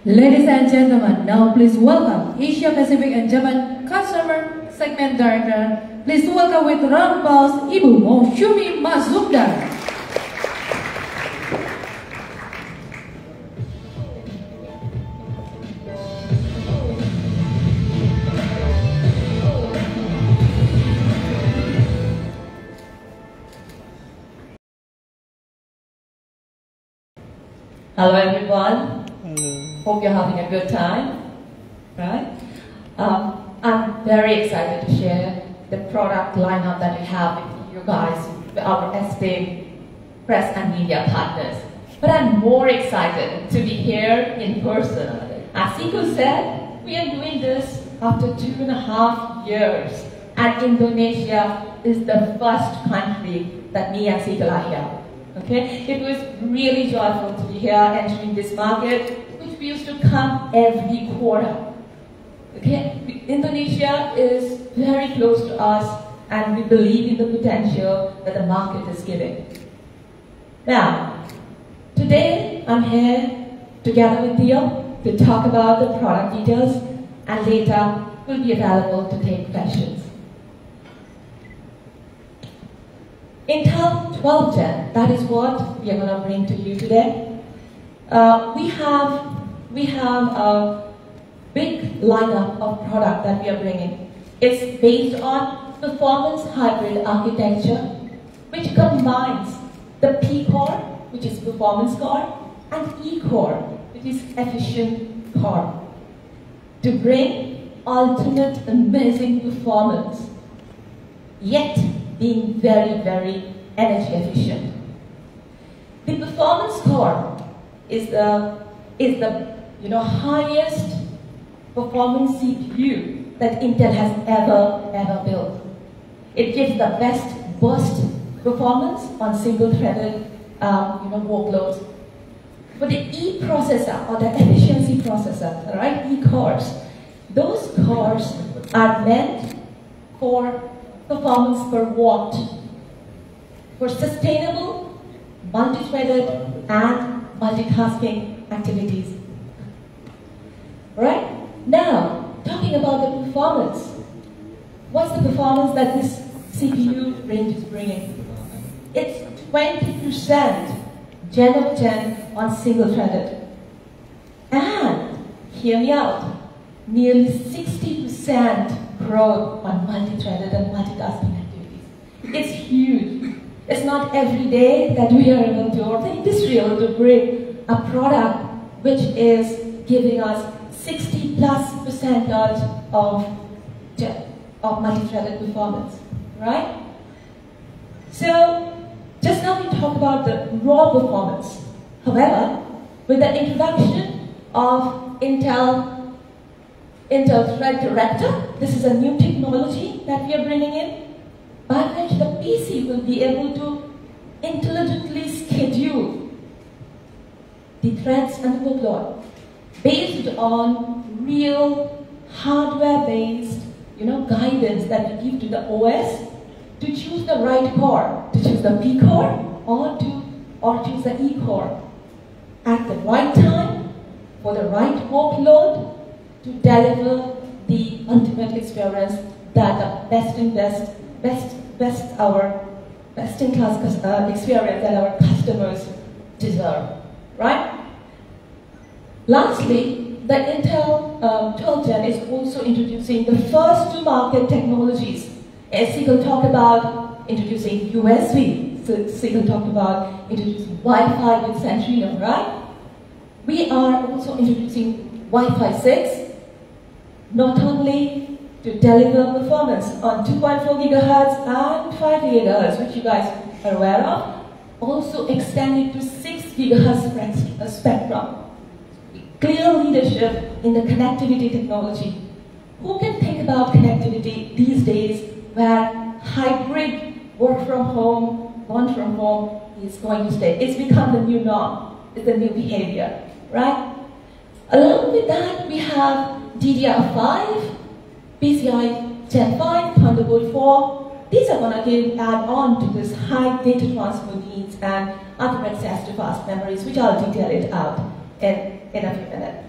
Ladies and gentlemen, now please welcome Asia Pacific and Japan Customer Segment Director. Please welcome with round of applause, Ibu Moushumi Mazumdar. Hello everyone. Hope you're having a good time, right? I'm very excited to share the product lineup that we have with you guys, with our esteemed press and media partners. But I'm more excited to be here in person. As Siko said, we are doing this after 2.5 years, and Indonesia is the first country that me and Siko are here. Okay, it was really joyful to be here entering this market, which we used to come every quarter. Okay, Indonesia is very close to us, and we believe in the potential that the market is giving. Now, today I'm here together with Theo to talk about the product details, and later we'll be available to take questions. Intel 12th Gen, that is what we are going to bring to you today. We have a big lineup of product that we are bringing. It's based on performance hybrid architecture, which combines the P core, which is performance core, and E core, which is efficient core, to bring ultimate amazing performance, yet being very, very energy efficient. The performance core is the highest performance CPU that Intel has ever built. It gives the best burst performance on single-threaded workloads. For the E processor, or the efficiency processor, right, E cores, those cores are meant for performance per watt, for sustainable, multi-threaded, and multitasking activities. Right? Now, talking about the performance, what's the performance that this CPU range is bringing? It's 20% Gen on single-threaded. And, hear me out, nearly 60% growth on multi-threaded and multitasking activities. It's huge. It's not every day that we are able to, or the industry able to bring a product which is giving us 60+% of multi-threaded performance, right? So, just now we talked about the raw performance. However, with the introduction of Intel Thread Director, this is a new technology that we are bringing in, by which the PC will be able to intelligently schedule the threads and the workload based on real hardware-based guidance that we give to the OS to choose the right core, to choose the P core or choose the E core at the right time for the right workload to deliver the ultimate experience that the best-in-class experience that our customers deserve, right? Lastly, the Intel 12th Gen is also introducing the first-to-market technologies. As Siegel talked about introducing USB, so Siegel talked about introducing Wi-Fi with Centrino, right? We are also introducing Wi-Fi 6, not only to deliver performance on 2.4 GHz and 5 GHz, which you guys are aware of, also extended to 6 GHz spectrum. Clear leadership in the connectivity technology. Who can think about connectivity these days where hybrid work from home, learn from home is going to stay? It's become the new norm, it's the new behavior, right? Along with that, we have DDR5, PCI Gen 5, Thunderbolt 4. These are going to add on to this high data transfer needs and other access to fast memories, which I'll detail it out in a few minutes.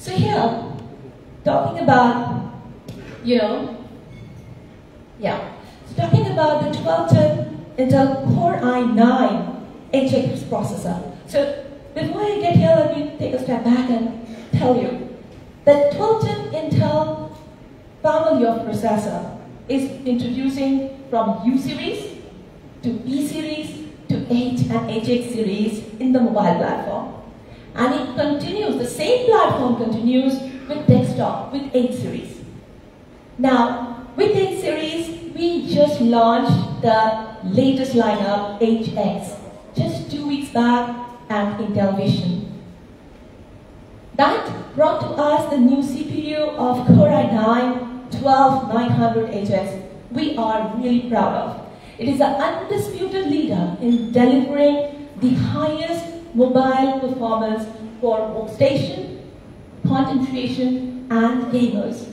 So here, talking about, talking about the 12-10 Intel Core i9 HX processor. So before I get here, let me take a step back and tell you that 12-10 Intel family of processor is introducing from U series to B series to H and HX series in the mobile platform. And it continues, the same platform continues with desktop, with 8 series. Now, with 8 series, we just launched the latest lineup, HX, just 2 weeks back at Intel Vision. That brought to us the new CPU of Core i9 12900HX. We are really proud of. It is an undisputed leader in delivering the highest mobile performance for workstation, content creation, and gamers.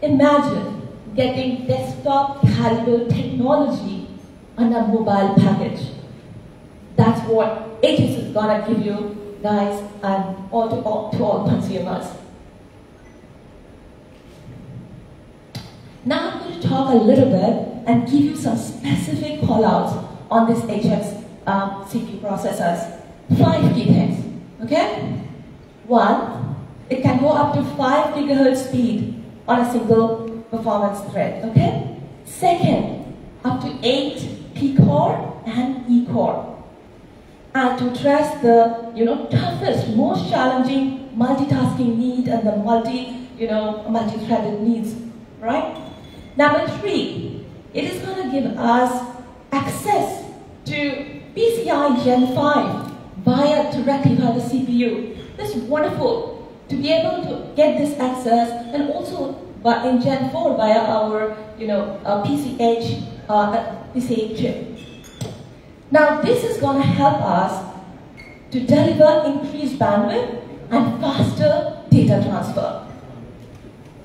Imagine getting desktop caliber technology on a mobile package. That's what Acer is gonna give you guys and to all consumers. Now I'm going to talk a little bit and give you some specific callouts on this HX CPU processors. 5 key things, okay? 1, it can go up to 5 GHz speed on a single performance thread, okay? 2nd, up to 8 P-core and E-core. And to address the toughest, most challenging multitasking need and the multi-threaded needs, right? Number 3, it is going to give us access to PCI Gen 5 directly via the CPU. This is wonderful to be able to get this access, and also in Gen 4 via our PCH chip. Now this is going to help us to deliver increased bandwidth and faster data transfer.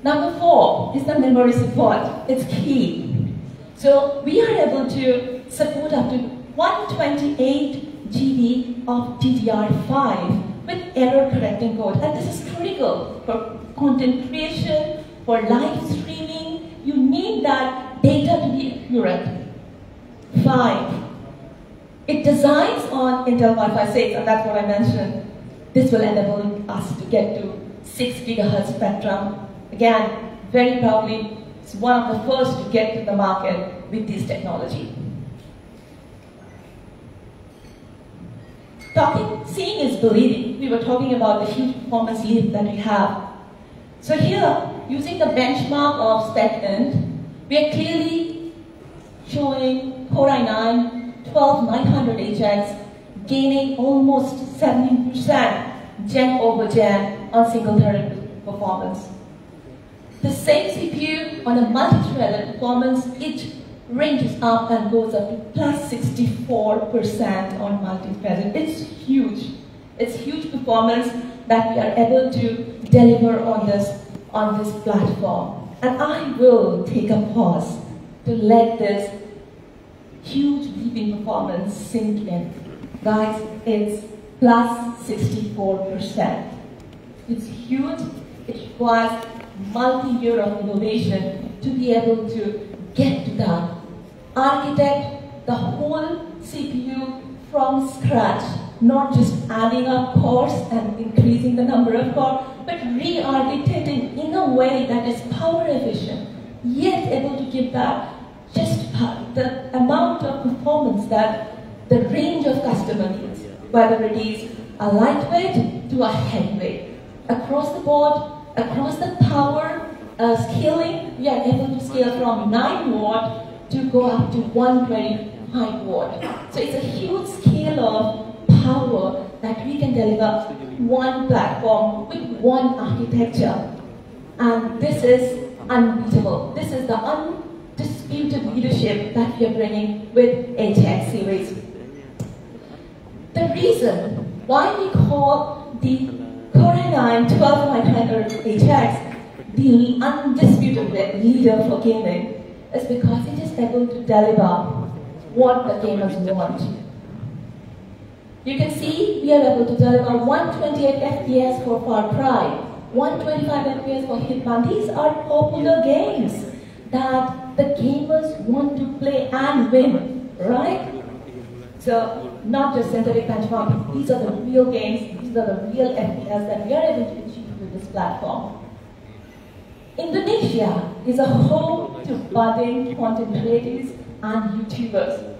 Number 4 is the memory support. It's key. So we are able to support up to 128 GB of DDR5 with error correcting code. And this is critical for content creation, for live streaming. You need that data to be accurate. 5, it designs on Intel Wi-Fi 6, and that's what I mentioned. This will enable us to get to 6 GHz spectrum. Again, very proudly, it's one of the first to get to the market with this technology. Seeing is believing. We were talking about the huge performance lead that we have. So here, using the benchmark of SpecInt, we are clearly showing Core i9 12900HX gaining almost 70% gen over gen on single-threaded performance. The same CPU on a multi-threaded performance, it ranges up and goes up to plus 64% on multi-threaded. It's huge. It's huge performance that we are able to deliver on this platform. And I will take a pause to let this huge leap in performance sink in. Guys, it's plus 64%. It's huge. It requires multi-year of innovation to be able to get to that. Architect the whole CPU from scratch, not just adding up cores and increasing the number of cores, but re-architecting in a way that is power efficient, yet able to give that just the amount of performance that the range of customer needs, whether it is a lightweight to a heavyweight. Across the board, across the power scaling, we are able to scale from 9 watt to go up to 125 watt. So it's a huge scale of power that we can deliver one platform with one architecture. And this is unbeatable. This is the undisputed leadership that we are bringing with HX series. The reason why we call the Core i9 12900HX the undisputed leader for gaming is because it is able to deliver what the gamers want. You can see we are able to deliver 128 FPS for Far Cry, 125 FPS for Hitman. These are popular games that the gamers want to play and win, right? So, not just synthetic benchmarking, these are the real games, these are the real FPS that we are able to achieve with this platform. Indonesia is a home to budding content creators and YouTubers.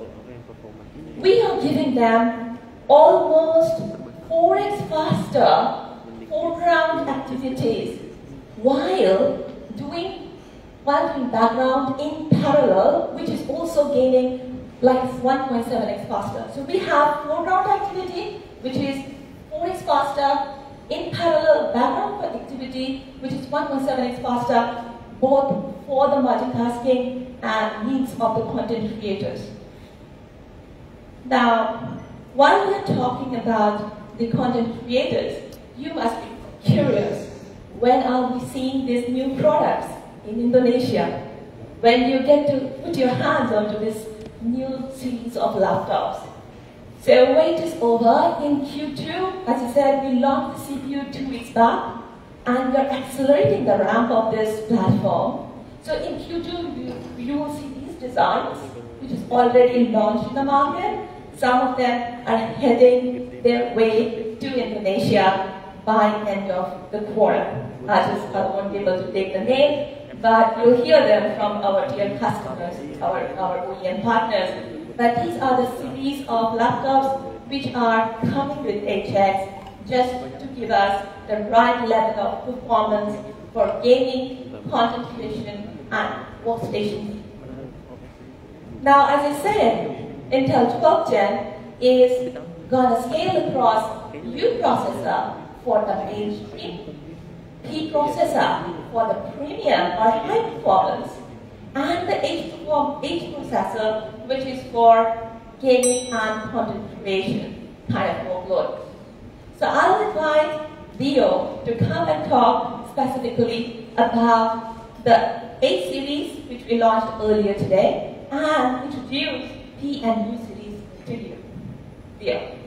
We are giving them almost 4x faster foreground activities while doing background in parallel, which is also gaining like 1.7x faster. So we have foreground activity, which is 4x faster, in parallel background activity, which is 1.7x faster, both for the multitasking and needs of the content creators. Now, while we're talking about the content creators, you must be curious, when are we seeing these new products in Indonesia? When you get to put your hands onto this new series of laptops. So wait is over. In Q2, as I said, we launched the CPU 2 weeks back, and we're accelerating the ramp of this platform. So in Q2, you will see these designs, which is already launched in the market. Some of them are heading their way to Indonesia by end of the quarter. I won't be able to take the name, but you'll hear them from our dear customers, our OEM partners. But these are the series of laptops which are coming with HX just to give us the right level of performance for gaming, content creation, and workstation. Now, as I said, Intel 12th Gen is going to scale across U processor for the mainstream, P processor for the premium or high performance, and the H processor, which is for gaming and content creation kind of workload. So I'll invite Leo to come and talk specifically about the 8 series, which we launched earlier today, and introduce P and U series to you. Leo.